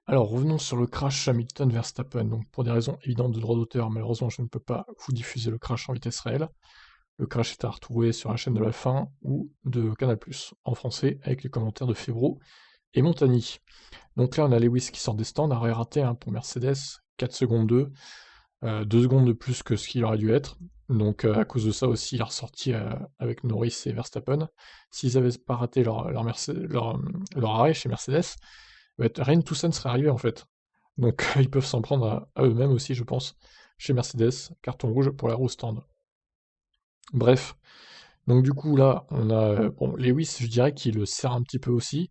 Alors revenons sur le crash Hamilton-Verstappen. Donc pour des raisons évidentes de droit d'auteur, malheureusement je ne peux pas vous diffuser le crash en vitesse réelle. Le crash est à retrouver sur la chaîne de la F1 ou de Canal+, en français, avec les commentaires de Febro et Montagny. Donc là on a Lewis qui sort des stands, arrêt raté pour Mercedes, 4 secondes 2, 2 secondes de plus que ce qu'il aurait dû être. Donc à cause de ça aussi, il est ressorti avec Norris et Verstappen. S'ils n'avaient pas raté leur arrêt chez Mercedes, rien de tout ça ne serait arrivé en fait. Donc ils peuvent s'en prendre à eux-mêmes aussi, je pense, chez Mercedes. Carton rouge pour la roue stand. Bref, donc du coup là, on a bon, Lewis, je dirais qu'il le sert un petit peu aussi,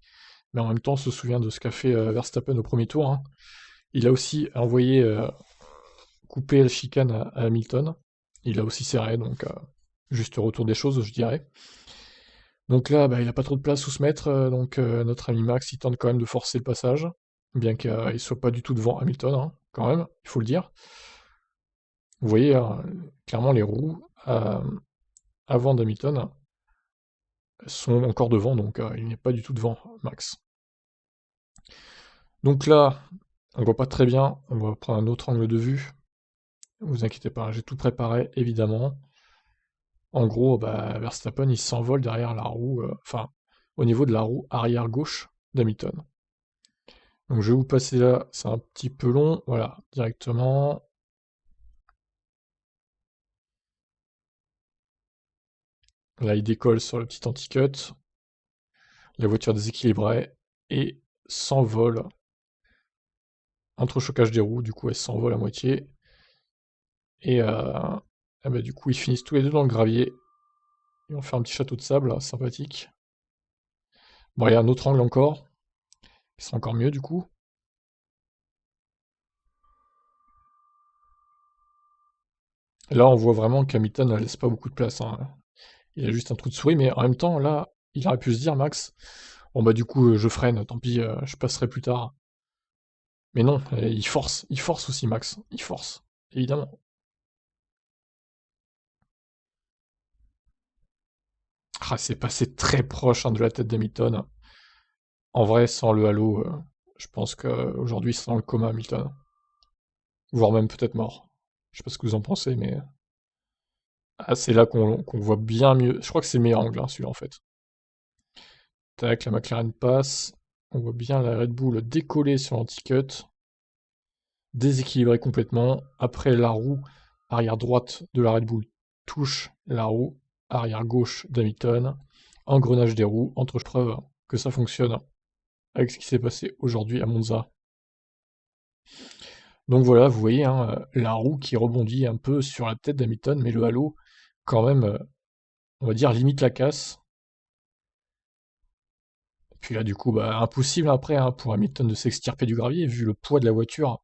mais en même temps, on se souvient de ce qu'a fait Verstappen au premier tour, hein. Il a aussi envoyé couper la chicane à Hamilton. Il a aussi serré, donc juste retour des choses, je dirais. Donc là, bah, il n'a pas trop de place où se mettre, donc notre ami Max, il tente quand même de forcer le passage, bien qu'il ne soit pas du tout devant Hamilton, hein, quand même, il faut le dire. Vous voyez, hein, clairement, les roues avant d'Hamilton sont encore devant, donc il n'est pas du tout devant Max. Donc là, on voit pas très bien, on va prendre un autre angle de vue. Ne vous inquiétez pas, j'ai tout préparé, évidemment. En gros, bah, Verstappen, il s'envole derrière la roue, enfin, au niveau de la roue arrière gauche d'Hamilton. Donc je vais vous passer là, c'est un petit peu long, voilà, directement. Là, il décolle sur le petit anti-cut. La voiture déséquilibrée et s'envole. Entrechocage des roues, du coup, elle s'envole à moitié. Et bah, du coup, ils finissent tous les deux dans le gravier. Ils vont faire un petit château de sable, là, sympathique. Bon, il y a un autre angle encore, qui sera encore mieux, du coup. Là, on voit vraiment qu'Hamilton ne laisse pas beaucoup de place, hein. Il a juste un trou de souris, mais en même temps, là, il aurait pu se dire, Max, bon bah du coup, je freine, tant pis, je passerai plus tard. Mais non, il force aussi Max, il force, évidemment. Ah, c'est passé très proche, hein, de la tête d'Hamilton. En vrai, sans le halo, je pense qu'aujourd'hui, c'est dans le coma, Hamilton. Voire même peut-être mort. Je sais pas ce que vous en pensez, mais... Ah, c'est là qu'on voit bien mieux. Je crois que c'est le meilleur angle, hein, celui-là, en fait. Tac, la McLaren passe. On voit bien la Red Bull décoller sur l'anti-cut. Déséquilibré complètement. Après, la roue arrière droite de la Red Bull touche la roue arrière gauche d'Hamilton. Engrenage des roues, entre preuves que ça fonctionne avec ce qui s'est passé aujourd'hui à Monza. Donc voilà, vous voyez, hein, la roue qui rebondit un peu sur la tête d'Hamilton, mais le halo, quand même, on va dire, limite la casse. Puis là, du coup, bah, impossible après, hein, pour Hamilton de s'extirper du gravier, vu le poids de la voiture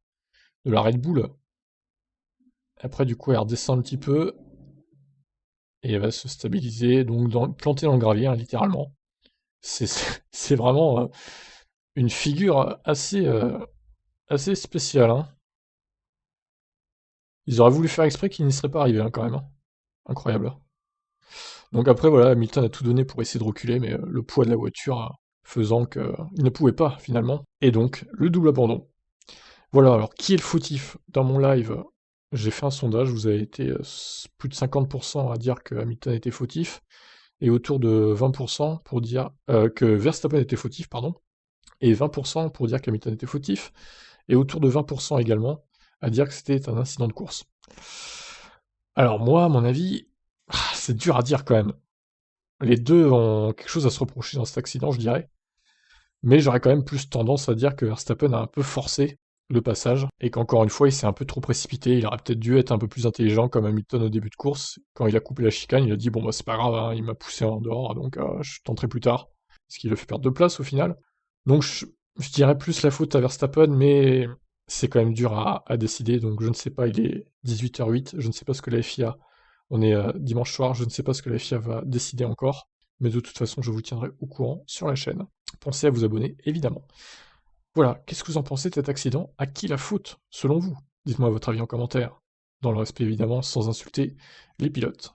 de la Red Bull. Après, du coup, elle redescend un petit peu, et elle va se stabiliser, donc planter dans le gravier, hein, littéralement. C'est vraiment une figure assez spéciale, hein. Ils auraient voulu faire exprès qu'il n'y serait pas arrivé, hein, quand même, hein. Incroyable. Donc après, voilà, Hamilton a tout donné pour essayer de reculer, mais le poids de la voiture faisant qu'il ne pouvait pas, finalement. Et donc, le double abandon. Voilà, alors qui est le fautif? Dans mon live, j'ai fait un sondage, vous avez été plus de 50% à dire que Hamilton était fautif, et autour de 20% pour dire que Verstappen était fautif, pardon, et 20% pour dire qu'Hamilton était fautif, et autour de 20% également à dire que c'était un incident de course. Alors moi, à mon avis, c'est dur à dire quand même. Les deux ont quelque chose à se reprocher dans cet accident, je dirais. Mais j'aurais quand même plus tendance à dire que Verstappen a un peu forcé le passage, et qu'encore une fois, il s'est un peu trop précipité. Il aurait peut-être dû être un peu plus intelligent comme Hamilton au début de course. Quand il a coupé la chicane, il a dit bon bah c'est pas grave, hein, il m'a poussé en dehors, donc je tenterai plus tard. Ce qui le fait perdre de place au final. Donc je dirais plus la faute à Verstappen, mais c'est quand même dur à décider, donc je ne sais pas, il est 18h08, je ne sais pas ce que la FIA, on est dimanche soir, je ne sais pas ce que la FIA va décider encore, mais de toute façon je vous tiendrai au courant sur la chaîne. Pensez à vous abonner, évidemment. Voilà, qu'est-ce que vous en pensez de cet accident? À qui la faute, selon vous? Dites-moi votre avis en commentaire, dans le respect évidemment, sans insulter les pilotes.